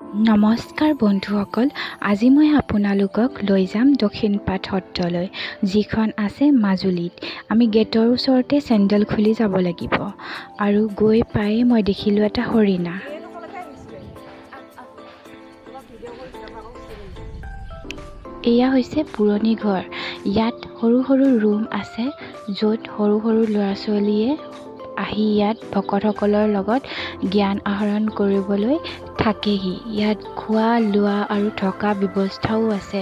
নমস্কাৰ বন্ধুসকল, আজি মই আপোনালোকক লৈ যাম দক্ষিণপাট সত্ৰলৈ, যিখন আছে মাজুলীত। আমি গেটৰ ওচৰতে চেণ্ডেল খুলি যাব লাগিব আৰু গৈ পায়ে মই দেখিলোঁ এটা হৰিণা। এয়া হৈছে পুৰণি ঘৰ। ইয়াত সৰু সৰু ৰুম আছে, য'ত সৰু সৰু ল'ৰা ছোৱালীয়ে আহি ইয়াত ভকতসকলৰ লগত জ্ঞান আহৰণ কৰিবলৈ থাকেহি। ইয়াত খোৱা লোৱা আৰু থকা ব্যৱস্থাও আছে।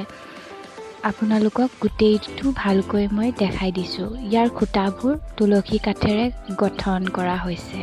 আপোনালোকক গোটেইটো ভালকৈ মই দেখাই দিছোঁ। ইয়াৰ খুঁটাবোৰ তুলসী কাঠেৰে গঠন কৰা হৈছে।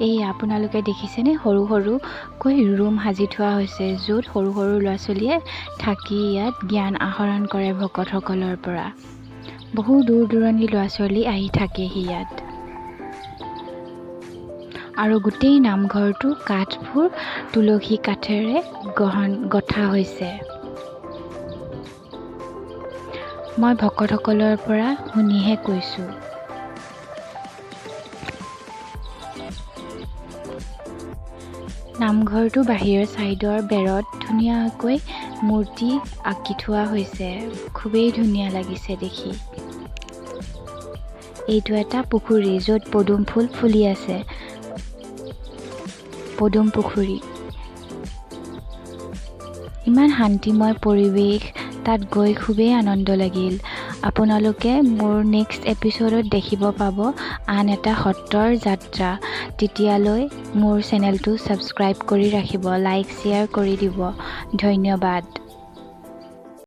এই আপোনালোকে দেখিছেনে, সৰু সৰুকৈ ৰুম সাজি থোৱা হৈছে, য'ত সৰু সৰু ল'ৰা ছোৱালীয়ে থাকি ইয়াত জ্ঞান আহৰণ কৰে ভকতসকলৰ পৰা। বহু দূৰ দূৰণিৰ ল'ৰা ছোৱালী আহি থাকেহি ইয়াত। আৰু গোটেই নামঘৰটো কাঠবোৰ তুলসী কাঠেৰে গঠা হৈছে। মই ভকতসকলৰ পৰা শুনিহে কৈছোঁ। নামঘৰটো বাহিৰৰ ছাইডৰ বেৰত ধুনীয়াকৈ মূৰ্তি আঁকি থোৱা হৈছে। খুবেই ধুনীয়া লাগিছে দেখি। এইটো এটা পুখুৰী, য'ত পদুম ফুল ফুলি আছে। পদুম পুখুৰী। ইমান শান্তিময় পৰিৱেশ, তাত গৈ খুবেই আনন্দ লাগিল। আপোনালোকে মোৰ নেক্সট এপিছ'ডত দেখিব পাব আন এটা সত্ৰৰ যাত্ৰা। তেতিয়ালৈ মোৰ চেনেলটো ছাবস্ক্ৰাইব কৰি ৰাখিব, লাইক শ্বেয়াৰ কৰি দিব। ধন্যবাদ।